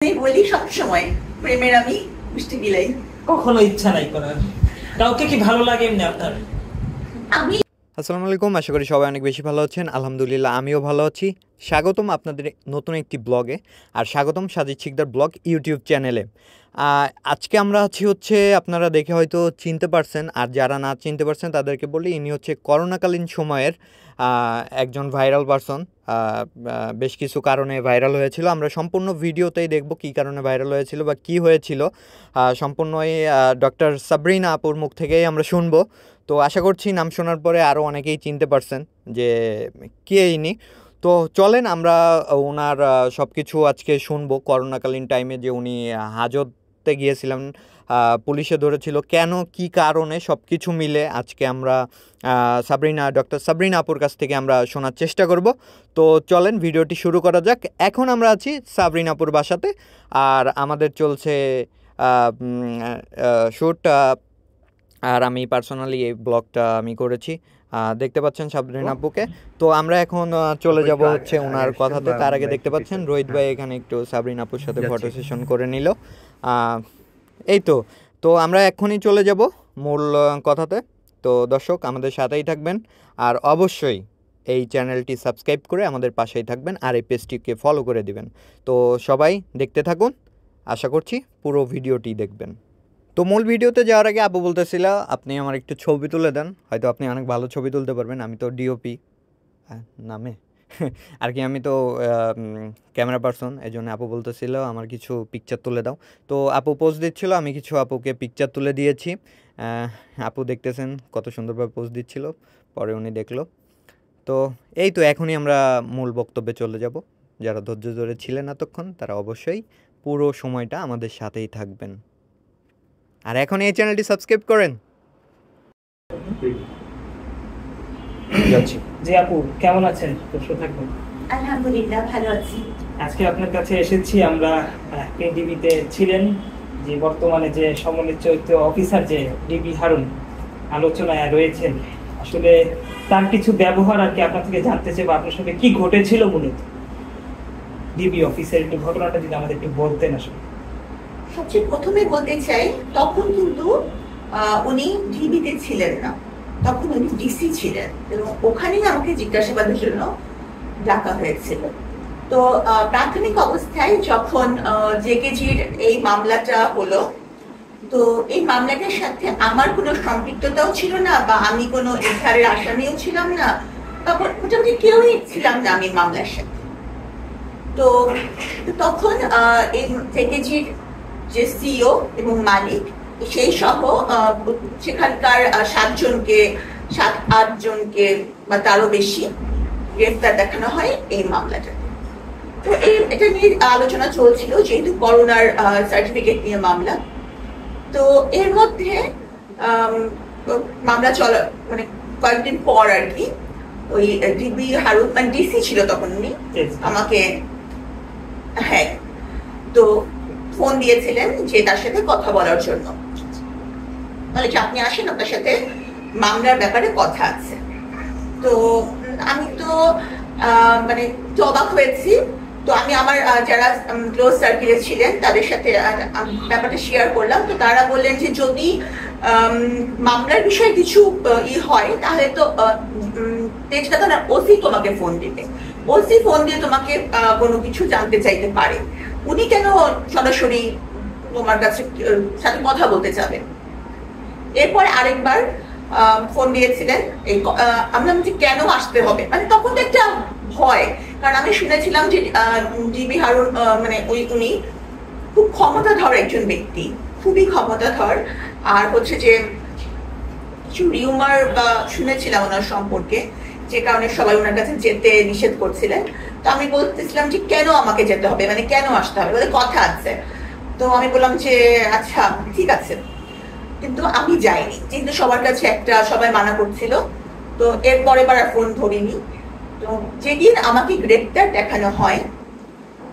আমি বলি সবসময় প্রেমের আমি মিষ্টি বিলাই। কখনো ইচ্ছা নাই করার। কাউকে কি ভালো লাগে এমনি আপনার? আমি আসসালামু আলাইকুম, আশা করি সবাই অনেক বেশি ভালো আছেন। আলহামদুলিল্লাহ আমিও ভালো আছি। স্বাগতম আপনাদের নতুন একটি ব্লগে, আর স্বাগতম সাজিদ শিকদার ব্লগ ইউটিউব চ্যানেলে। আজকে আমরা আছি হচ্ছে, আপনারা দেখে হয়তো চিনতে পারছেন, আর যারা না চিনতে পারছেন তাদেরকে বলি, ইনি হচ্ছে করোনাকালীন সময়ের একজন ভাইরাল পারসন। বেশ কিছু কারণে ভাইরাল হয়েছিল। আমরা সম্পূর্ণ ভিডিওতেই দেখব কী কারণে ভাইরাল হয়েছিল বা কী হয়েছিল, সম্পূর্ণই ডক্টর সাবরিনা আপুর মুখ থেকেই আমরা শুনবো। তো আশা করছি নাম শোনার পরে আরও অনেকেই চিনতে পারছেন যে কে ইনি। তো চলেন আমরা ওনার সব কিছু আজকে শুনবো। করোনাকালীন টাইমে যে উনি হাজতে গিয়েছিলেন, পুলিশে ধরেছিল কেন, কি কারণে, সব কিছু মিলে আজকে আমরা ডক্টর সাবরিনা আপুর কাছ থেকে আমরা শোনার চেষ্টা করব। তো চলেন ভিডিওটি শুরু করা যাক। এখন আমরা আছি সাবরিনা আপুর বাসাতে, আর আমাদের চলছে শ্যুট। আর আমি পার্সোনালি এই ব্লগটা আমি করেছি, দেখতে পাচ্ছেন সাবরিনা আপুকে। তো আমরা এখন চলে যাব হচ্ছে ওনার কথাতে। তার আগে দেখতে পাচ্ছেন রোহিত ভাই এখানে একটু সাবরিনা আপুর সাথে ফটো সেশন করে নিল। এই তো তো আমরা এখনই চলে যাব মূল কথাতে। তো দর্শক আমাদের সাথেই থাকবেন, আর অবশ্যই এই চ্যানেলটি সাবস্ক্রাইব করে আমাদের পাশেই থাকবেন, আর এই পেজটিকে ফলো করে দিবেন। তো সবাই দেখতে থাকুন, আশা করছি পুরো ভিডিওটি দেখবেন। তো মূল ভিডিওতে যাওয়ার আগে আপু বলতেছিল আপনি আমার একটু ছবি তুলে দেন, হয়তো আপনি অনেক ভালো ছবি তুলতে পারবেন। আমি তো ডিওপি নামে আর কি, আমি তো ক্যামেরা পারসন, এই জন্য আপু বলতেছিল আমার কিছু পিকচার তুলে দাও। তো আপু পোজ দিচ্ছিল, আমি কিছু আপুকে পিকচার তুলে দিয়েছি। আপু দেখতেছেন কত সুন্দরভাবে পোজ দিচ্ছিল, পরে উনি দেখলো। তো এই তো এখনই আমরা মূল বক্তব্যে চলে যাব। যারা ধৈর্য ধরে ছিলেন এতক্ষণ তারা অবশ্যই পুরো সময়টা আমাদের সাথেই থাকবেন, আর এখন এই চ্যানেলটি সাবস্ক্রাইব করেন। জি আপু, কেমন আছেন? সুস্থ থাকবেন। আলহামদুলিল্লাহ ভালো আছি। আজকে আপনার কাছে এসেছি আমরা, ডিবিতে ছিলেন যে বর্তমানে যে সমন্বিত চরিত্র অফিসার যে ডিবি হারুন আলোচনায় রয়েছেন, আসলে তার কিছু ব্যবহার আর কি আপনার থেকে জানতে চাই, বা আপনার সঙ্গে কি ঘটেছিল মূলত ডিবি অফিসের একটু ঘটনাটা যদি আমাদের একটু বলতেন। আসলে সবচেয়ে প্রথমে বলতে চাই, তখন কিন্তু উনি ডিবিতে ছিলেন না, তখন উনি ডিসি ছিলেন, এবং ওখানেই আমাকে জিজ্ঞাসাবাদের জন্য ডাকা হয়েছিল। তো প্রাথমিক অবস্থায় যখন জেকেজির এই মামলাটা হলো, তো এই মামলাটার সাথে আমার কোনো সম্পৃক্ততাও ছিল না, বা আমি কোনো এফআইআর আসামিও ছিলাম না, তখন মোটামুটি কেউই ছিলাম না আমি মামলার সাথে। তো তখন এই জেকেজির যে সিও এবং মালিক, সেই সহ সেখানকার 7-8 জনকে বা তারও বেশি গ্রেফতার দেখানো হয় এই মামলাটা। তো এটা নিয়ে আলোচনা চলছিল, যেহেতু করোনার সার্টিফিকেট নিয়ে মামলা। তো এর মধ্যে মামলা চলা মানে কয়েকদিন পর আর কি, ওই ডিবি হারুন মানে ডিসি ছিল তখন উনি আমাকে, হ্যাঁ, তো ফোন দিয়েছিলেন যে তার সাথে কথা বলার জন্য, বলে যে আপনি আসেন, আপনার সাথে মামলার ব্যাপারে কথা আছে। তো আমি তো মানে অবাক হয়েছি। তো আমি আমার যারা ক্লোজ সার্কেলে ছিলেন তাদের সাথে ব্যাপারটা শেয়ার করলাম। তো তারা বললেন যে যদি মামলার বিষয়ে কিছু হয়, তাহলে তো ওসি তোমাকে ফোন দিবে, ওসি ফোন দিয়ে তোমাকে কোনো কিছু জানতে চাইতে পারে, উনি কেন সরাসরি তোমার কাছে সাথে কথা বলতে চাবেন। এরপর আরেকবার ফোন দিয়েছিলেন, আমি যে কেন আসতে হবে, মানে তখন তো একটা ভয়, কারণ আমি শুনেছিলাম যে ডিবি হারুন মানে উনি খুব ক্ষমতাধর একজন ব্যক্তি, খুবই ক্ষমতাধর। আর হচ্ছে যে কিছু রিউমার বা শুনেছিলাম ওনার সম্পর্কে, যে কারণে সবাই ওনার কাছে যেতে নিষেধ করছিলেন। তো আমি বলতেছিলাম যে কেন আমাকে যেতে হবে, মানে কেন আসতে হবে, বলে কথা আছে। তো আমি বললাম যে আচ্ছা ঠিক আছে, কিন্তু আমি যাইনি, যেহেতু সবার কাছে সবাই মানা করছিল। তো এরপরে আর ফোন ধরিনি। তো যেদিন আমাকে গ্রেপ্তার দেখানো হয়,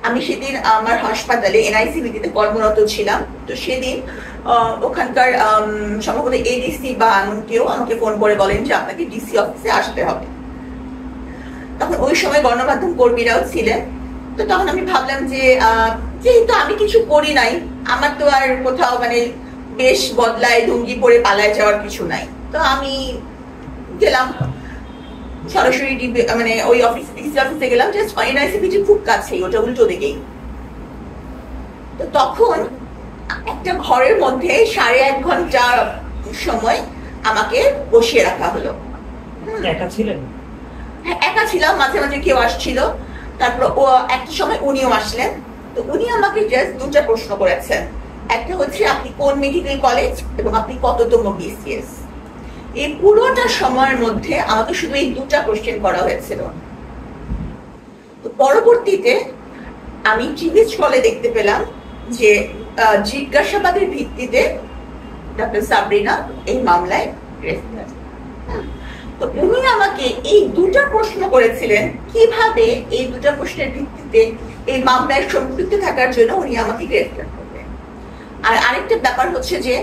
আমি সেদিন আমার হাসপাতালে এনআইসিভিতে কর্মরত ছিলাম। তো সেদিন ওখানকার সম্ভবত এডিসি বা এমন কেউ আমাকে ফোন করে বলেন যে আপনাকে ডিসি অফিসে আসতে হবে। তখন ওই সময় গণমাধ্যম কর্মীরাও ছিলেন। তো তখন আমি ভাবলাম যে যেহেতু আমি কিছু করি নাই, আমার তো আর কোথাও মানে বেশ বদলায় লুঙ্গি পরে পালায় যাওয়ার কিছু নাই, তো আমি গেলাম সরাসরি মানে ওই অফিসে গেলাম, জাস্ট এনআইসিপিটি খুব কাছেই, ওটা উল্টো দিকেই। তো তখন একটা ঘরের মধ্যে 1.5 ঘন্টা সময় আমাকে বসিয়ে রাখা হলো। একা ছিলেন? হ্যাঁ, একা ছিলাম, মাঝে মাঝে কেউ আসছিল। তারপর ও একটা সময় উনিও আসলেন। তো উনি আমাকে জাস্ট 2টা প্রশ্ন করেছেন। একটা হচ্ছে আপনি কোন মেডিকেল কলেজ এবং আপনি কততম বিসিএস। এই পুরোটা সময়ের মধ্যে আমাকে শুধু এই 2টা কোশ্চেন করা হয়েছিল। তো পরবর্তীতে আমি টিভি স্ক্রলে দেখতে পেলাম যে জিজ্ঞাসাবাদের ভিত্তিতে ডক্টর সাবরিনা এই মামলায় গ্রেফতার। তো উনি আমাকে এই 2টা প্রশ্ন করেছিলেন, কিভাবে এই 2টা প্রশ্নের ভিত্তিতে এই মামলায় সম্পৃক্ত থাকার জন্য উনি আমাকে গ্রেফতার করবেন। আর আরেকটা ব্যাপার হচ্ছে যে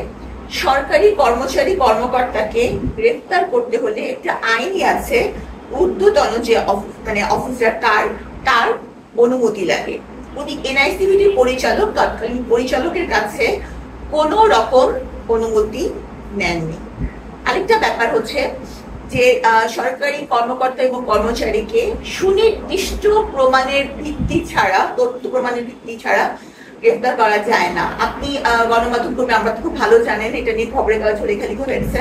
সরকারি কর্মচারী কর্মকর্তাকে গ্রেফতার করতে হলে একটা আইনই আছে, ঊর্ধ্বতন যে মানে অফিসার তার অনুমতি লাগে। উনি এনআইসিবিটির পরিচালক, তৎকালীন পরিচালকের কাছে কোনো রকম অনুমতি নেননি। আরেকটা ব্যাপার হচ্ছে যে সরকারি কর্মকর্তা এবং কর্মচারীকে সুনির্দিষ্ট প্রমাণের ভিত্তি ছাড়া, তথ্য প্রমাণের ভিত্তি ছাড়া গ্রেফতার করা যায় না। আপনি গণমাধ্যম কর্মী, আমরা তো খুব ভালো জানেন, এটা নিয়ে খবরের কাগজ লেখালেখি হয়েছে।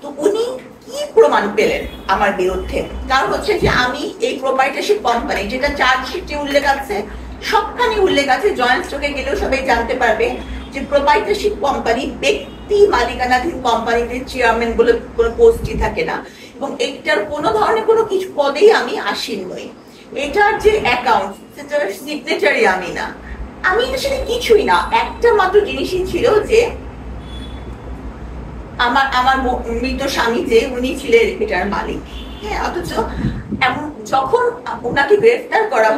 তো উনি কি প্রমাণ পেলেন আমার বিরুদ্ধে? কারণ হচ্ছে যে আমি এই প্রোপাইটারশিপ কোম্পানি, যেটা চার্জশিটে উল্লেখ আছে, সবখানে উল্লেখ আছে, জয়েন্ট স্টকে গেলেও সবাই জানতে পারবে যে প্রোপাইটারশিপ কোম্পানি ব্যক্তি মালিকানাধীন কোম্পানিতে চেয়ারম্যান বলে কোনো পোস্টই থাকে না, এবং এইটার কোনো ধরনের কোনো কিছু পদেই আমি আসীন নই। এটার যে অ্যাকাউন্ট, সেটার সিগনেচারই আমি না, আমি আসলে কিছুই না। একটা মাত্র জিনিসই ছিল যে আমার মৃত স্বামী যে উনি ছিলেন এটার মালিক। হ্যাঁ, অথচ এমন যখন ওনাকে গ্রেফতার করা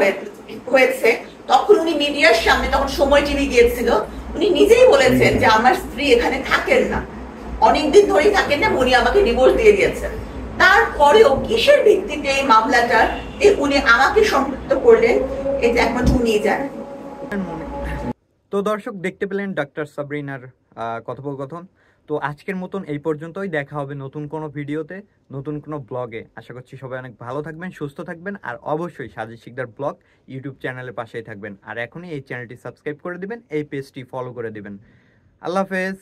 হয়েছে তখন উনি মিডিয়ার সামনে, তখন সময় টিভি গিয়েছিল, উনি নিজেই বলেছেন যে আমার স্ত্রী এখানে থাকেন না, অনেকদিন ধরেই থাকেন না, উনি আমাকে ডিভোর্স দিয়ে দিয়েছেন। তারপরেও কিসের ভিত্তিতে এই মামলাটা উনি আমাকে সম্পৃক্ত করলেন, এটা একমাত্র উনিই জানেন। তো দর্শক, দেখতে পেলেন ডক্টর সাবরিনার কথোপকথন। তো আজকের মতন এই পর্যন্তই, দেখা হবে নতুন কোনো ভিডিওতে, নতুন কোনো ব্লগে। আশা করছি সবাই অনেক ভালো থাকবেন, সুস্থ থাকবেন, আর অবশ্যই সাজিদ শিকদার ব্লগ ইউটিউব চ্যানেলের পাশেই থাকবেন। আর এখনই এই চ্যানেলটি সাবস্ক্রাইব করে দিবেন, এই পেজটি ফলো করে দিবেন। আল্লাহ হাফেজ।